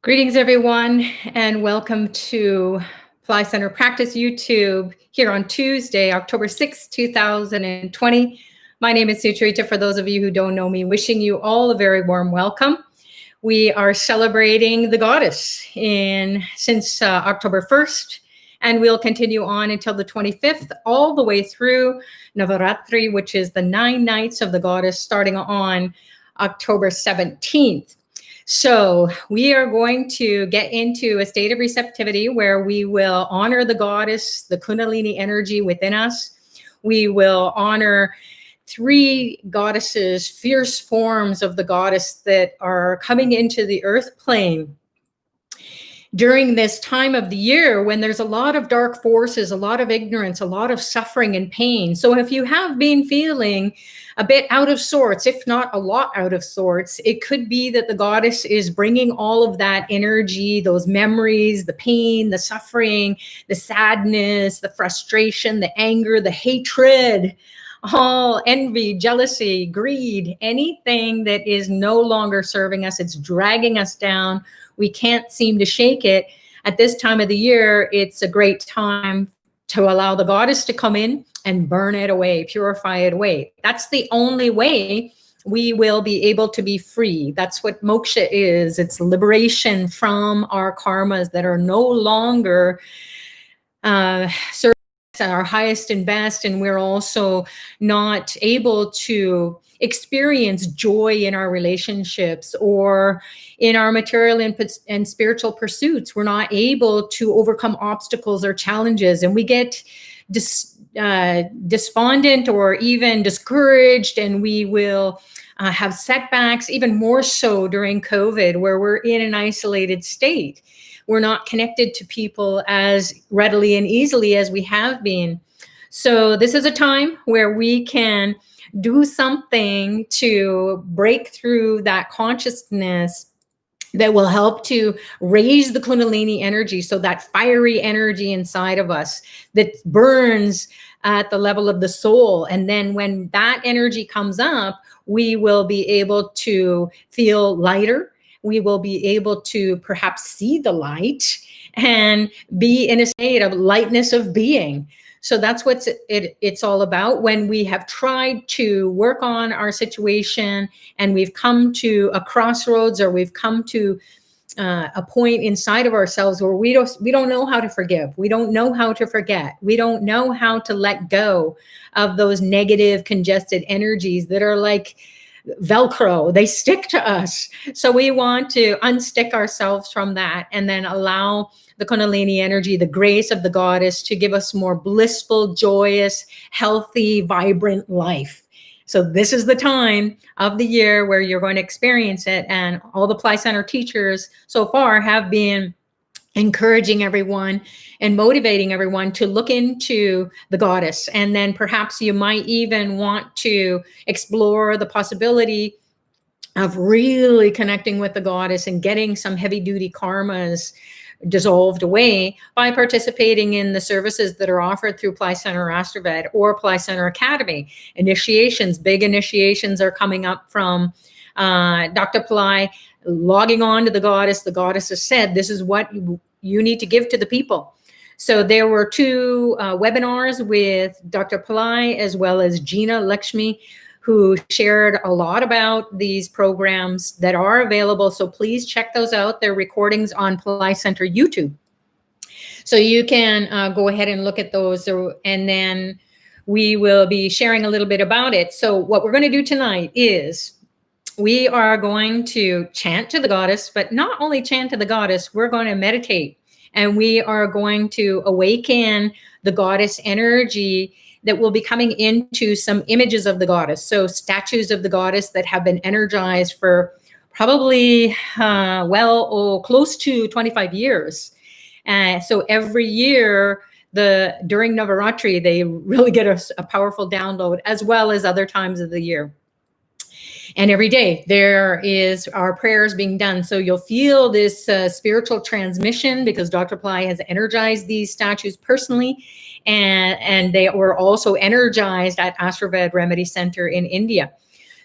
Greetings, everyone, and welcome to Fly Center Practice YouTube here on Tuesday, October 6th, 2020. My name is Sucharita. For those of you who don't know me, wishing you all a very warm welcome. We are celebrating the goddess since October 1st, and we'll continue on until the 25th, all the way through Navratri, which is the 9 nights of the goddess, starting on October 17th. So we are going to get into a state of receptivity where we will honor the goddess, the Kundalini energy within us. We will honor 3 goddesses, fierce forms of the goddess that are coming into the earth plane during this time of the year when there's a lot of dark forces, a lot of ignorance, a lot of suffering and pain. So if you have been feeling a bit out of sorts, if not a lot out of sorts, it could be that the goddess is bringing all of that energy, those memories, the pain, the suffering, the sadness, the frustration, the anger, the hatred, all envy, jealousy, greed, anything that is no longer serving us. It's dragging us down. We can't seem to shake it. At this time of the year, it's a great time to allow the goddess to come in and burn it away, purify it away. That's the only way we will be able to be free. That's what moksha is. It's liberation from our karmas that are no longer serving our highest and best, and we're also not able to experience joy in our relationships or in our material and spiritual pursuits. We're not able to overcome obstacles or challenges, and we get despondent or even discouraged, and we will have setbacks, even more so during COVID, where we're in an isolated state. We're not connected to people as readily and easily as we have been. So this is a time where we can do something to break through that consciousness that will help to raise the Kundalini energy. So that fiery energy inside of us that burns at the level of the soul. And then when that energy comes up, we will be able to feel lighter. We will be able to perhaps see the light and be in a state of lightness of being. So that's what it's all about. When we have tried to work on our situation and we've come to a crossroads, or we've come to a point inside of ourselves where we don't know how to forgive. We don't know how to forget. We don't know how to let go of those negative, congested energies that are like Velcro. They stick to us. So we want to unstick ourselves from that and then allow the Kundalini energy, the grace of the goddess, to give us more blissful, joyous, healthy, vibrant life. So this is the time of the year where you're going to experience it. And all the Fly Center teachers so far have been encouraging everyone and motivating everyone to look into the goddess. And then perhaps you might even want to explore the possibility of really connecting with the goddess and getting some heavy duty karmas dissolved away by participating in the services that are offered through Fly Center Astrovet or Fly Center Academy. Initiations, big initiations are coming up from Dr. Pillai, logging on to the goddess. The goddess has said, this is what you need to give to the people. So there were 2 webinars with Dr. Pillai as well as Gina Lakshmi, who shared a lot about these programs that are available. So please check those out. They're recordings on Fly Center YouTube. So you can go ahead and look at those, and then we will be sharing a little bit about it. So what we're going to do tonight is we are going to chant to the goddess, but not only chant to the goddess, we're going to meditate, and we are going to awaken the goddess energy that will be coming into some images of the goddess. So statues of the goddess that have been energized for probably, close to 25 years. So every year, during Navratri, they really get a powerful download, as well as other times of the year. And every day there is our prayers being done. So you'll feel this spiritual transmission because Dr. Pillai has energized these statues personally. And they were also energized at Astrovet Remedy Center in India.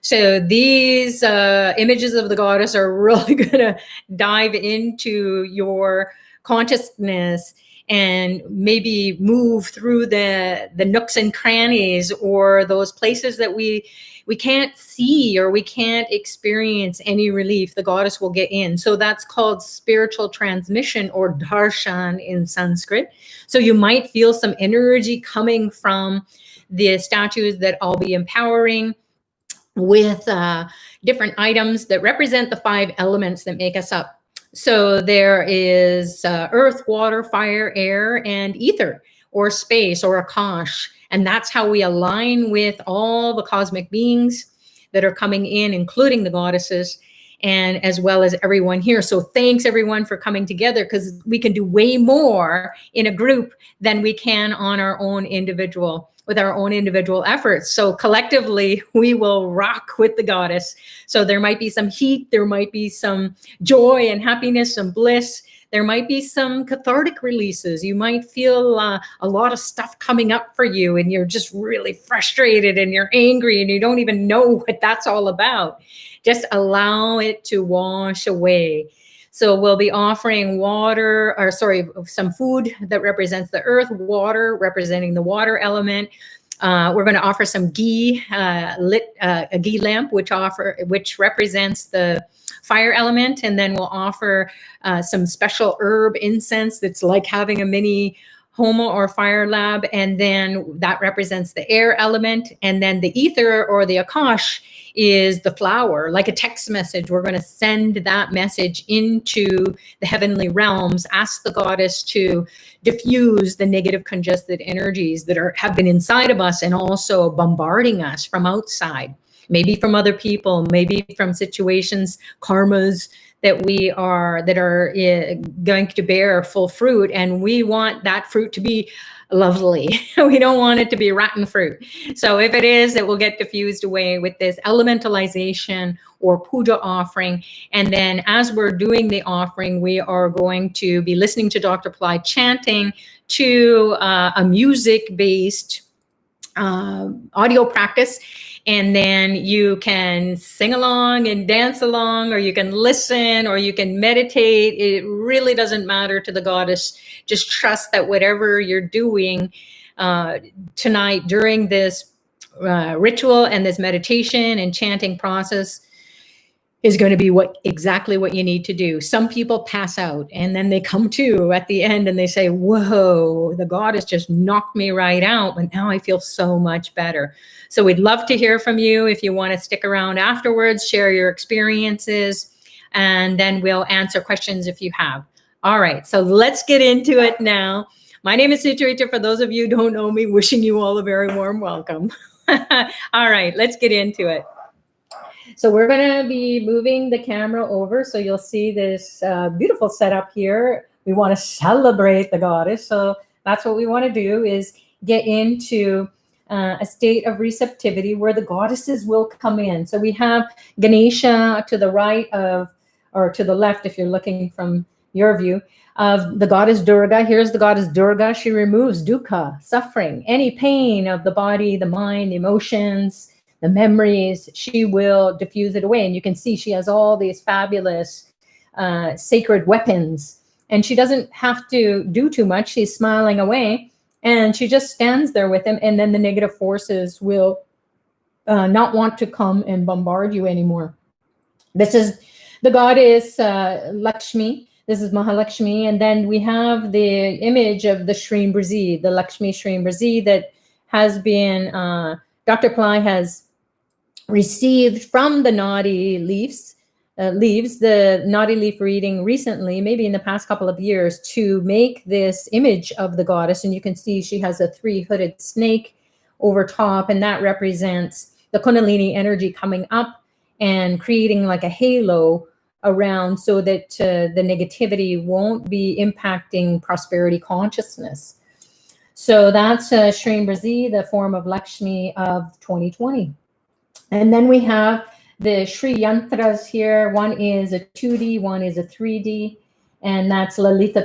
So these images of the goddess are really going to dive into your consciousness and maybe move through the nooks and crannies, or those places that we can't see or we can't experience any relief. The goddess will get in. So that's called spiritual transmission, or darshan in Sanskrit. So you might feel some energy coming from the statues that I'll be empowering with different items that represent the 5 elements that make us up. So there is earth, water, fire, air, and ether, or space, or akash. And that's how we align with all the cosmic beings that are coming in, including the goddesses, and as well as everyone here. So thanks everyone for coming together, because we can do way more in a group than we can on our own individual, with our own individual efforts. So collectively, we will rock with the goddess. So there might be some heat, there might be some joy and happiness, some bliss. There might be some cathartic releases. You might feel a lot of stuff coming up for you, and you're just really frustrated and you're angry and you don't even know what that's all about. Just allow it to wash away. So we'll be offering some food that represents the earth, water representing the water element. We're going to offer some ghee, a ghee lamp, which represents the fire element. And then we'll offer some special herb incense that's like having a mini Homa or fire lab. And then that represents the air element. And then the ether, or the akash, is the flower, like a text message. We're going to send that message into the heavenly realms, ask the goddess to diffuse the negative congested energies that have been inside of us and also bombarding us from outside, maybe from other people, maybe from situations, karmas that are going to bear full fruit. And we want that fruit to be lovely. We don't want it to be rotten fruit. So if it is, it will get diffused away with this elementalization or puja offering. And then as we're doing the offering, we are going to be listening to Dr. Ply chanting to a music-based audio practice. And then you can sing along and dance along, or you can listen, or you can meditate. It really doesn't matter to the goddess. Just trust that whatever you're doing tonight during this ritual and this meditation and chanting process is going to be exactly what you need to do. Some people pass out and then they come to at the end and they say, whoa, the goddess just knocked me right out, but now I feel so much better. So we'd love to hear from you. If you want to stick around afterwards, share your experiences, and then we'll answer questions if you have. All right, so let's get into it now. My name is Sucharita. For those of you who don't know me, wishing you all a very warm welcome. All right, let's get into it. So we're going to be moving the camera over. So you'll see this beautiful setup here. We want to celebrate the goddess. So that's what we want to do, is get into a state of receptivity where the goddesses will come in. So we have Ganesha to the right or to the left, if you're looking from your view, of the goddess Durga. Here's the goddess Durga. She removes dukkha, suffering, any pain of the body, the mind, the emotions, the memories. She will diffuse it away. And you can see she has all these fabulous sacred weapons. And she doesn't have to do too much. She's smiling away. And she just stands there with him. And then the negative forces will not want to come and bombard you anymore. This is the goddess Lakshmi. This is Mahalakshmi. And then we have the image of the Shrimbrzi, the Lakshmi Shrimbrzi, that has been, Dr. Ply has received from the Naughty Leaves, the Naughty Leaf reading recently, maybe in the past couple of years, to make this image of the goddess. And you can see she has a 3-hooded snake over top, and that represents the Kundalini energy coming up and creating like a halo around, so that the negativity won't be impacting prosperity consciousness. So that's Shrimbrzi, the form of Lakshmi of 2020. And then we have the Shri Yantras here. One is a 2D, one is a 3D, and that's Lalita